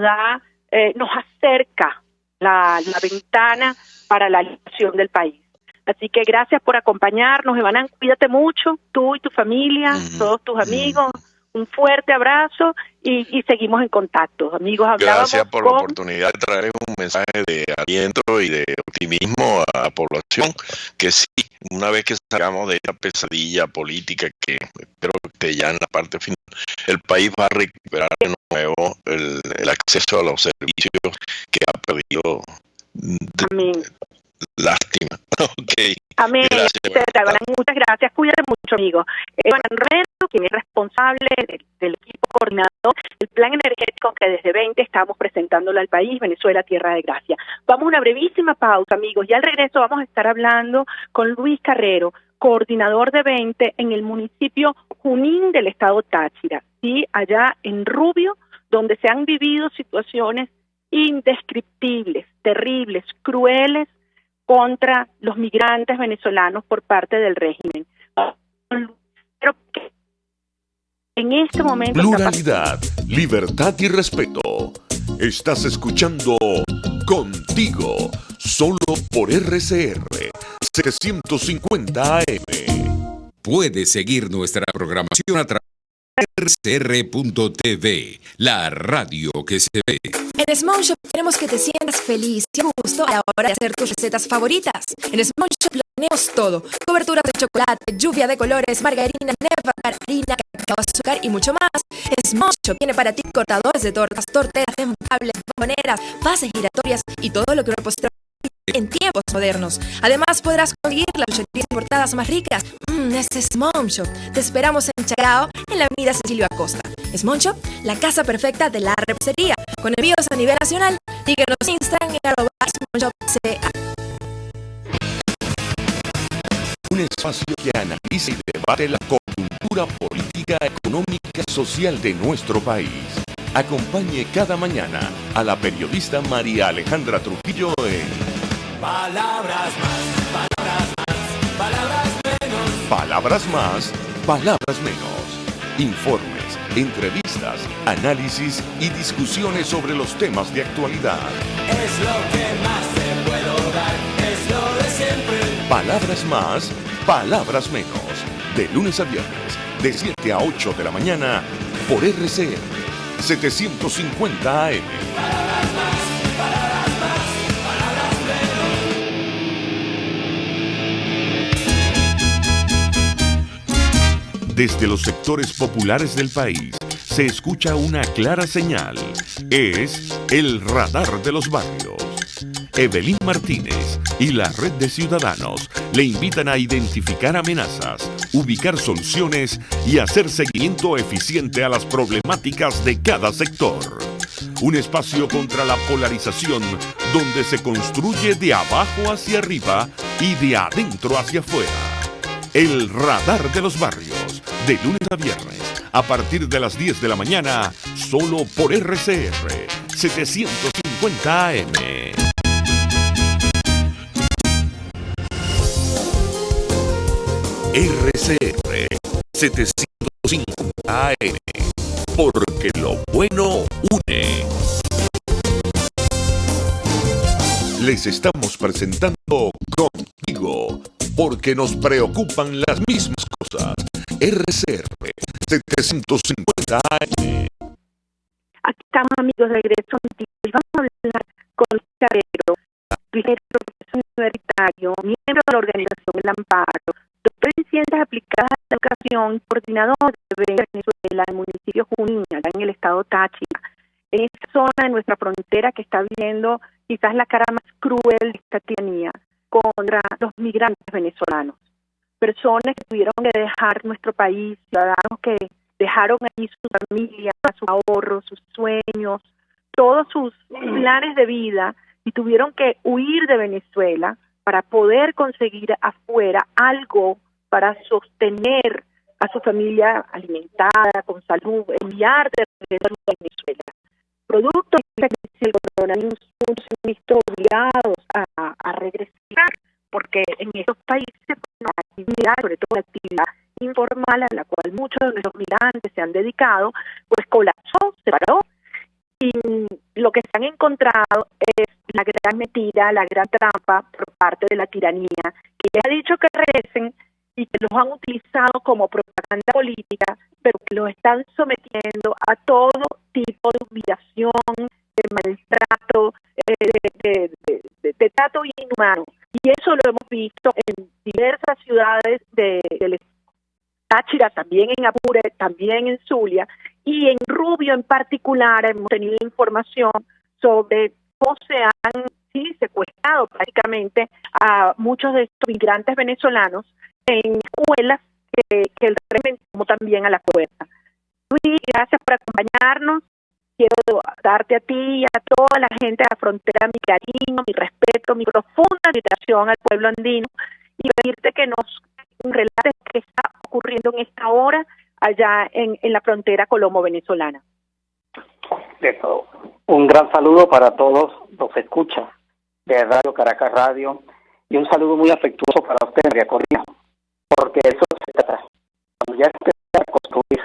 acerca la ventana para la liberación del país. Así que gracias por acompañarnos, Evanán, cuídate mucho, tú y tu familia, todos tus amigos, un fuerte abrazo y seguimos en contacto. Amigos, gracias por la oportunidad de traer un mensaje de aliento y de optimismo a la población, que sí, una vez que salgamos de esta pesadilla política, que espero que esté ya en la parte final, el país va a recuperar de nuevo el acceso a los servicios que ha perdido. Amén. Lástima. Okay. Amén. Gracias, muchas gracias. Cuídate mucho, amigo. Iván Herrero, quien es responsable del equipo coordinador del plan energético que desde 20 estamos presentándolo al país, Venezuela, Tierra de Gracia. Vamos a una brevísima pausa, amigos, y al regreso vamos a estar hablando con Luis Carrero, coordinador de 20 en el municipio Junín del estado Táchira, ¿sí? Allá en Rubio, donde se han vivido situaciones indescriptibles, terribles, crueles, contra los migrantes venezolanos por parte del régimen. Pero en este momento... Pluralidad, libertad y respeto. Estás escuchando Contigo, solo por RCR 750 AM. Puedes seguir nuestra programación a través de rcr.tv, la radio que se ve. En Small Shop queremos que te sientas feliz y a gusto a la hora de hacer tus recetas favoritas. En Small Shop lo tenemos todo: coberturas de chocolate, lluvia de colores, margarina, neva, harina, cacao, azúcar y mucho más. Small Shop tiene para ti cortadores de tortas, torteras, desmontables, bomboneras, bases giratorias y todo lo que una repositorio en tiempos modernos. Además, podrás conseguir las chucherías importadas más ricas. Ese es Mom Shop. Te esperamos en Chacao, en la avenida Cecilio Acosta. Mom Shop, la casa perfecta de la repostería, con envíos a nivel nacional. Síguenos en Instagram en @SmonShopCA. Un espacio que analiza y debate la coyuntura política, económica y social de nuestro país. Acompañe cada mañana a la periodista María Alejandra Trujillo en Palabras más, palabras más, palabras menos. Palabras más, palabras menos. Informes, entrevistas, análisis y discusiones sobre los temas de actualidad. Es lo que más te puedo dar, es lo de siempre. Palabras más, palabras menos. De lunes a viernes, de 7 a 8 de la mañana, por RCR 750 AM. Palabras más, palabras más, palabras menos. Desde los sectores populares del país se escucha una clara señal. Es el radar de los barrios. Evelyn Martínez y la Red de Ciudadanos le invitan a identificar amenazas, ubicar soluciones y hacer seguimiento eficiente a las problemáticas de cada sector. Un espacio contra la polarización donde se construye de abajo hacia arriba y de adentro hacia afuera. El radar de los barrios, de lunes a viernes, a partir de las 10 de la mañana, solo por RCR 750 AM. RCR 750 AM, porque lo bueno une. Les estamos presentando Contigo, porque nos preocupan las mismas cosas. RCR 750 AM. Aquí estamos, amigos, de regreso y vamos a hablar con Cabero, profesor universitario, miembro de la organización El Amparo, doctor en ciencias aplicadas a la educación, coordinador de Venezuela, en el municipio Junín, acá en el estado Táchira, en esta zona de nuestra frontera que está viviendo quizás la cara más cruel de esta tiranía contra los migrantes venezolanos. Personas que tuvieron que dejar nuestro país, ciudadanos que dejaron allí su familia, sus ahorros, sus sueños, todos sus planes de vida y tuvieron que huir de Venezuela para poder conseguir afuera algo para sostener a su familia alimentada, con salud, enviar de regreso a Venezuela. Producto de la crisis del coronavirus, muchos se han visto obligados a regresar, porque en estos países no hay actividad, sobre todo la actividad informal a la cual muchos de nuestros migrantes se han dedicado, pues colapsó, se paró, y lo que se han encontrado es la gran mentira, la gran trampa por parte de la tiranía, que les ha dicho que regresen y que los han utilizado como propaganda política, pero que los están sometiendo a todo tipo de humillación, de maltrato, de trato inhumano. Y eso lo hemos visto en diversas ciudades del Táchira, también en Apure, también en Zulia, y en Rubio en particular hemos tenido información sobre cómo se han secuestrado prácticamente a muchos de estos migrantes venezolanos en escuelas que el régimen tomó también a la fuerza. Luis, gracias por acompañarnos. Quiero darte a ti y a toda la gente de la frontera mi cariño, mi respeto, mi profunda admiración al pueblo andino y pedirte que nos relates qué está ocurriendo en esta hora allá en la frontera colombo-venezolana. Un gran saludo para todos los escuchas de Radio Caracas Radio y un saludo muy afectuoso para usted, María Corina, porque eso se trata. Cuando ya se empieza a construir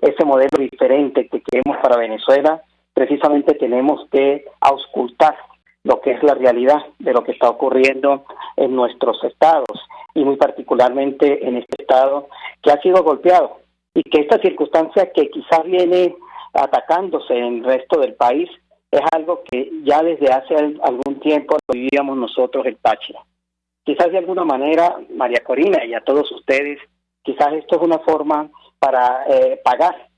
ese modelo diferente que queremos para Venezuela, precisamente tenemos que auscultar lo que es la realidad de lo que está ocurriendo en nuestros estados y muy particularmente en este estado que ha sido golpeado y que esta circunstancia que quizás viene atacándose en el resto del país es algo que ya desde hace algún tiempo lo vivíamos nosotros el Táchira. Quizás de alguna manera, María Corina y a todos ustedes, quizás esto es una forma para pagar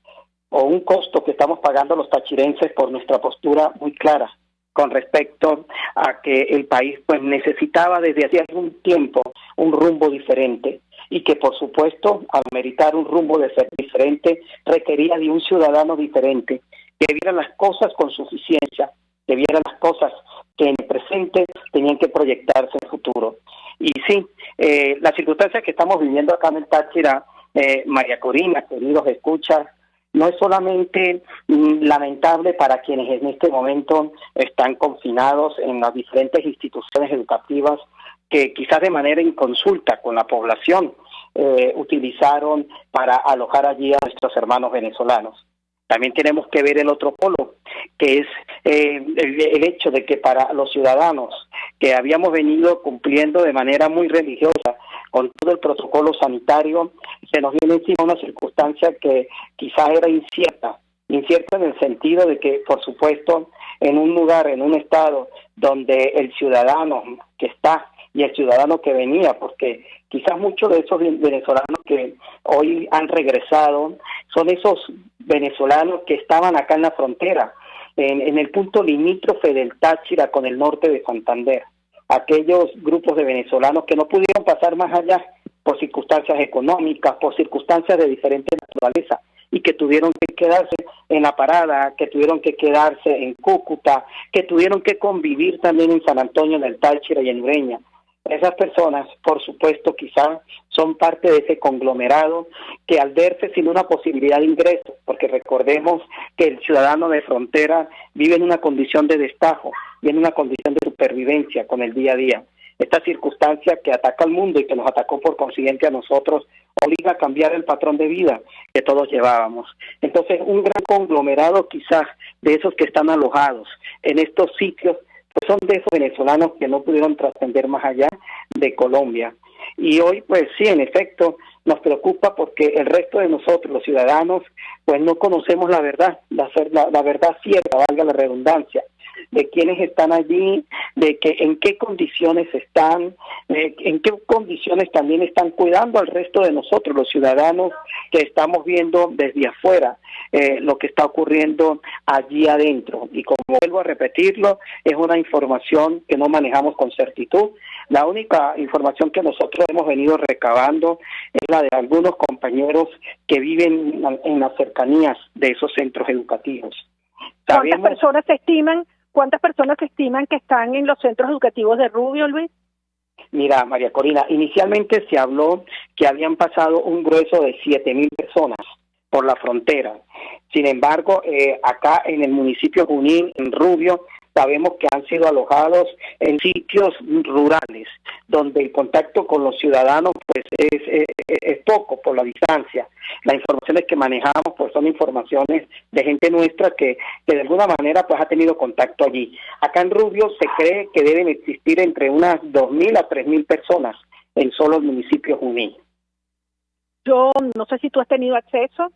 o un costo que estamos pagando los tachirenses por nuestra postura muy clara con respecto a que el país pues necesitaba desde hacía algún tiempo un rumbo diferente, y que por supuesto al meritar un rumbo de ser diferente requería de un ciudadano diferente, que viera las cosas con suficiencia, que viera las cosas que en el presente tenían que proyectarse en el futuro. Y sí, las circunstancias que estamos viviendo acá en el Táchira, María Corina, queridos escuchas, no es solamente lamentable para quienes en este momento están confinados en las diferentes instituciones educativas que quizás de manera inconsulta con la población utilizaron para alojar allí a nuestros hermanos venezolanos. También tenemos que ver el otro polo, que es el hecho de que para los ciudadanos que habíamos venido cumpliendo de manera muy religiosa con todo el protocolo sanitario, se nos viene encima una circunstancia que quizás era incierta en el sentido de que, por supuesto, en un lugar, en un estado donde el ciudadano que está y el ciudadano que venía, porque quizás muchos de esos venezolanos que hoy han regresado son esos venezolanos que estaban acá en la frontera, en el punto limítrofe del Táchira con el norte de Santander, aquellos grupos de venezolanos que no pudieron pasar más allá por circunstancias económicas, por circunstancias de diferente naturaleza, y que tuvieron que quedarse en La Parada, que tuvieron que quedarse en Cúcuta, que tuvieron que convivir también en San Antonio, en el Táchira y en Ureña. Esas personas, por supuesto, quizás son parte de ese conglomerado que al verse sin una posibilidad de ingreso, porque recordemos que el ciudadano de frontera vive en una condición de destajo y en una condición de supervivencia con el día a día. Esta circunstancia que ataca al mundo y que nos atacó por consiguiente a nosotros obliga a cambiar el patrón de vida que todos llevábamos. Entonces, un gran conglomerado quizás de esos que están alojados en estos sitios pues son de esos venezolanos que no pudieron trascender más allá de Colombia. Y hoy, pues sí, en efecto, nos preocupa porque el resto de nosotros, los ciudadanos, pues no conocemos la verdad, la verdad cierta, valga la redundancia, de quiénes están allí, de que en qué condiciones están, en qué condiciones también están cuidando al resto de nosotros, los ciudadanos que estamos viendo desde afuera lo que está ocurriendo allí adentro. Y como vuelvo a repetirlo, es una información que no manejamos con certitud. La única información que nosotros hemos venido recabando es la de algunos compañeros que viven en las cercanías de esos centros educativos. ¿Cuántas personas se estiman que están en los centros educativos de Rubio, Luis? Mira, María Corina, inicialmente se habló que habían pasado un grueso de 7,000 personas por la frontera. Sin embargo, acá en el municipio Junín, en Rubio, sabemos que han sido alojados en sitios rurales, donde el contacto con los ciudadanos pues es poco por la distancia. Las informaciones que manejamos pues son informaciones de gente nuestra que de alguna manera pues ha tenido contacto allí. Acá en Rubio se cree que deben existir entre unas 2,000 a 3,000 personas en solo el municipio Junín. Yo no sé si tú has tenido acceso,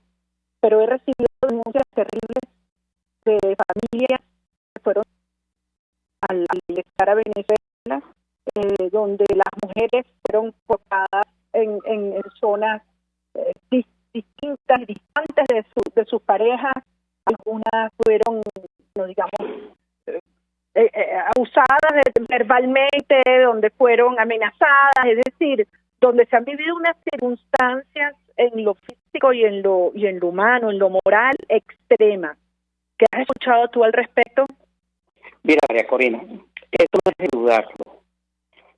pero he recibido denuncias terribles de familias que fueron al estar a Venezuela, donde las mujeres fueron colocadas en zonas distintas, distantes de sus parejas. Algunas fueron, no digamos, abusadas verbalmente, donde fueron amenazadas, es decir, donde se han vivido unas circunstancias en lo físico y en lo humano, en lo moral, extremas. ¿Qué has escuchado tú al respecto? Mira, María Corina, esto no es de dudarlo.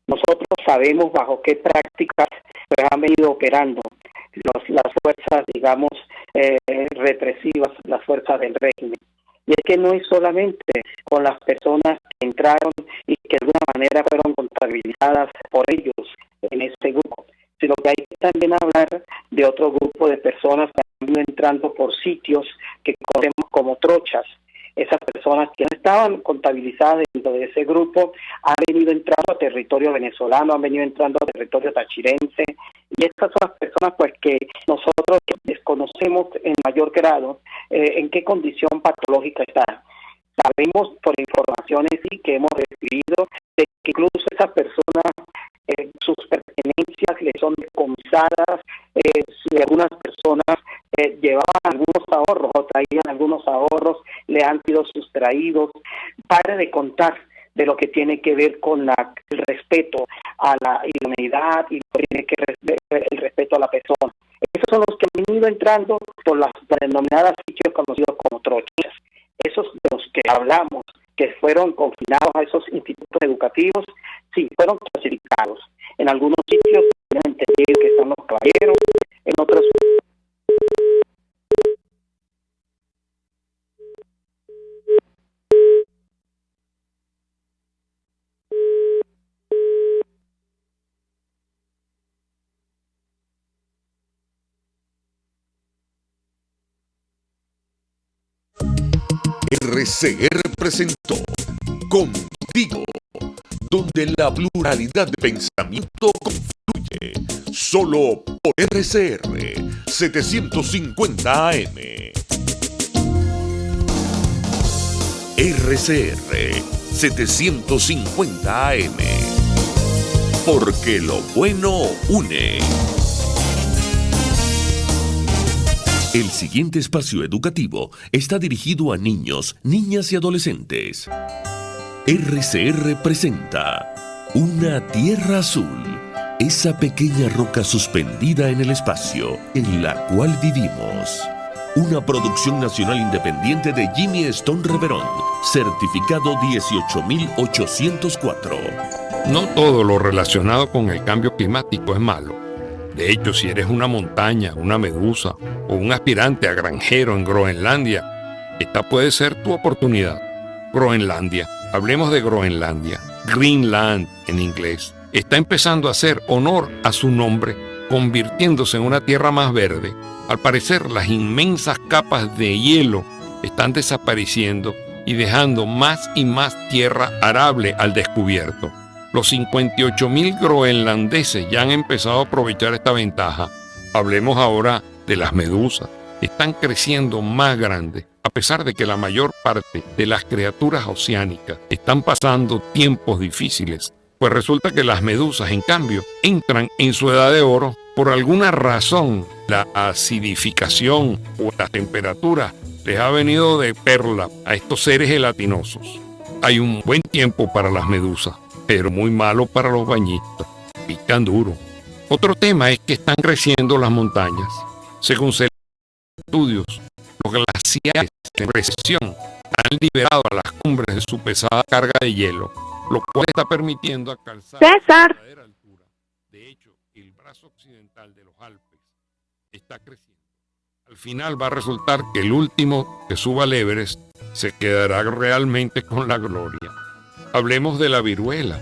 Nosotros sabemos bajo qué prácticas pues, han venido operando las fuerzas, digamos, represivas, las fuerzas del régimen. Y es que no es solamente con las personas que entraron y que de alguna manera fueron contabilizadas por ellos en ese grupo, sino que hay que también hablar de otro grupo de personas que han ido entrando por sitios que conocemos como trochas. Esas personas que no estaban contabilizadas dentro de ese grupo han venido entrando a territorio venezolano, han venido entrando a territorio tachirense, y estas son las personas pues que nosotros desconocemos en mayor grado en qué condición patológica están. Sabemos por informaciones sí que hemos recibido de que incluso esas personas sus pertenencias le son decomisadas, si algunas personas llevaban algunos ahorros o traían algunos ahorros, le han sido sustraídos. pare de contar de lo que tiene que ver con el respeto a la idoneidad y lo que tiene que ver el respeto a la persona. Esos son los que han venido entrando por las denominadas sitios conocidos como trochas. Esos de los que hablamos, que fueron confinados a esos institutos educativos, sí, fueron clasificados. En algunos sitios tienen entendido que están los caballeros, en otros... RCR presentó Contigo, donde la pluralidad de pensamiento confluye, solo por RCR 750 AM. RCR 750 AM, porque lo bueno une. El siguiente espacio educativo está dirigido a niños, niñas y adolescentes. RCR presenta Una Tierra Azul, esa pequeña roca suspendida en el espacio en la cual vivimos. Una producción nacional independiente de Jimmy Stone Reverón, certificado 18804. No todo lo relacionado con el cambio climático es malo. De hecho, si eres una montaña, una medusa o un aspirante a granjero en Groenlandia, esta puede ser tu oportunidad. Groenlandia. Hablemos de Groenlandia. Greenland en inglés. Está empezando a hacer honor a su nombre, convirtiéndose en una tierra más verde. Al parecer, las inmensas capas de hielo están desapareciendo y dejando más y más tierra arable al descubierto. Los 58.000 groenlandeses ya han empezado a aprovechar esta ventaja. Hablemos ahora de las medusas. Están creciendo más grandes, a pesar de que la mayor parte de las criaturas oceánicas están pasando tiempos difíciles. Pues resulta que las medusas, en cambio, entran en su edad de oro. Por alguna razón, la acidificación o la temperatura les ha venido de perla a estos seres gelatinosos. Hay un buen tiempo para las medusas, pero muy malo para los bañistas. Pican duro. Otro tema es que están creciendo las montañas. Según estudios, los glaciares en recesión han liberado a las cumbres de su pesada carga de hielo, lo cual está permitiendo alcanzar la verdadera altura. De hecho, el brazo occidental de los Alpes está creciendo. Al final va a resultar que el último que suba al Everest se quedará realmente con la gloria. Hablemos de la viruela.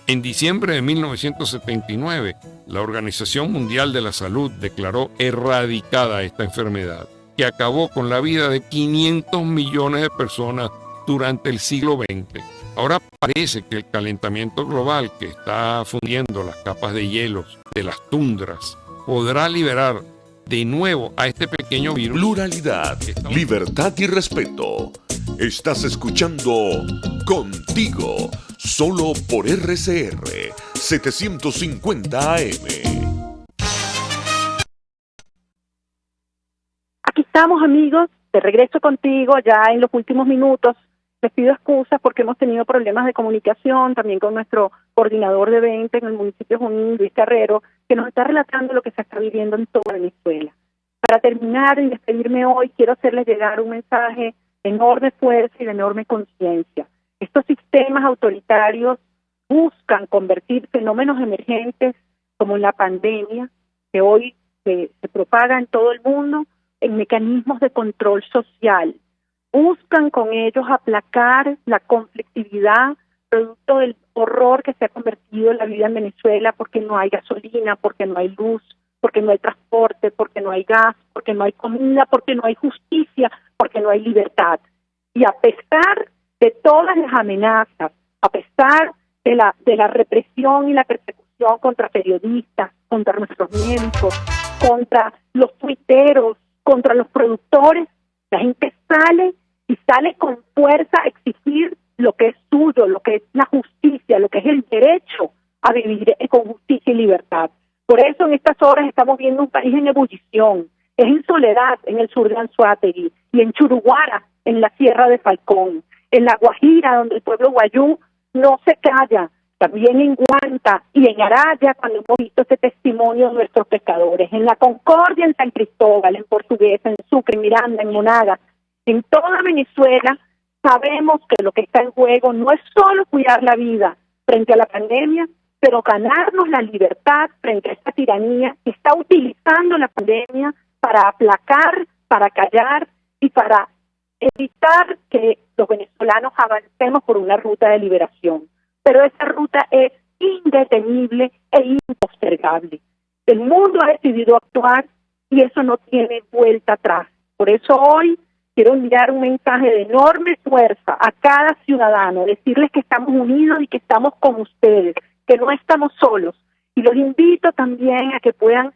En diciembre de 1979, la Organización Mundial de la Salud declaró erradicada esta enfermedad, que acabó con la vida de 500 millones de personas durante el siglo XX. Ahora parece que el calentamiento global que está fundiendo las capas de hielos de las tundras podrá liberar de nuevo a este pequeño virus. Pluralidad, libertad y respeto. Estás escuchando Contigo, solo por RCR 750 AM. Aquí estamos, amigos, de regreso contigo ya en los últimos minutos. Les pido excusas porque hemos tenido problemas de comunicación también con nuestro coordinador de evento en el municipio de Junín, Luis Carrero, que nos está relatando lo que se está viviendo en toda Venezuela. Para terminar y despedirme hoy, quiero hacerles llegar un mensaje de enorme fuerza y de enorme conciencia. Estos sistemas autoritarios buscan convertir fenómenos emergentes como la pandemia, que hoy se propaga en todo el mundo, en mecanismos de control social. Buscan con ellos aplacar la conflictividad producto del horror que se ha convertido en la vida en Venezuela, porque no hay gasolina, porque no hay luz, porque no hay transporte, porque no hay gas, porque no hay comida, porque no hay justicia, porque no hay libertad. Y a pesar de todas las amenazas, a pesar de la represión y la persecución contra periodistas, contra nuestros médicos, contra los tuiteros, contra los productores, la gente sale con fuerza a exigir lo que es suyo, lo que es la justicia, lo que es el derecho a vivir con justicia y libertad. Por eso en estas horas estamos viendo un país en ebullición. Es en Soledad, en el sur de Anzoátegui, y en Churuguara, en la Sierra de Falcón. en La Guajira, donde el pueblo guayú no se calla, también en Guanta y en Araya, cuando hemos visto ese testimonio de nuestros pescadores, en La Concordia, en San Cristóbal, en Portuguesa, en Sucre, en Miranda, en Monagas, en toda Venezuela. Sabemos que lo que está en juego no es solo cuidar la vida frente a la pandemia, pero ganarnos la libertad frente a esta tiranía que está utilizando la pandemia para aplacar, para callar y para evitar que los venezolanos avancemos por una ruta de liberación. Pero esa ruta es indetenible e impostergable. El mundo ha decidido actuar y eso no tiene vuelta atrás. Por eso hoy quiero enviar un mensaje de enorme fuerza a cada ciudadano, decirles que estamos unidos y que estamos con ustedes, que no estamos solos. Y los invito también a que puedan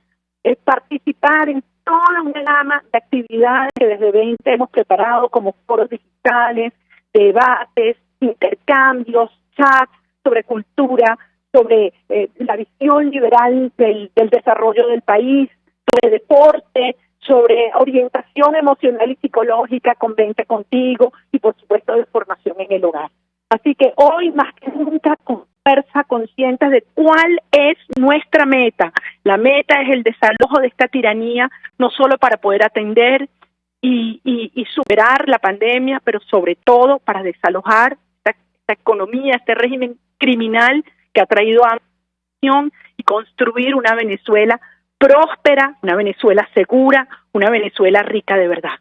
participar en toda una gama de actividades que desde 20 hemos preparado, como foros digitales, debates, intercambios, chats sobre cultura, sobre la visión liberal del desarrollo del país, sobre deporte, sobre orientación emocional y psicológica con Vente Contigo y por supuesto de formación en el hogar. Así que hoy más que nunca con fuerza conscientes de cuál es nuestra meta. La meta es el desalojo de esta tiranía, no solo para poder atender y superar la pandemia, pero sobre todo para desalojar esta economía, este régimen criminal que ha traído a y construir una Venezuela próspera, una Venezuela segura, una Venezuela rica de verdad.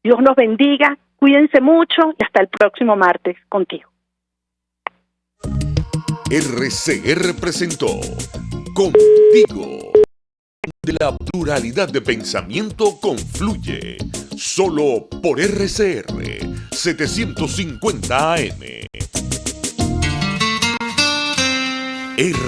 Dios nos bendiga, cuídense mucho y hasta el próximo martes contigo. RCR presentó Contigo, donde la pluralidad de pensamiento confluye, solo por RCR 750 AM.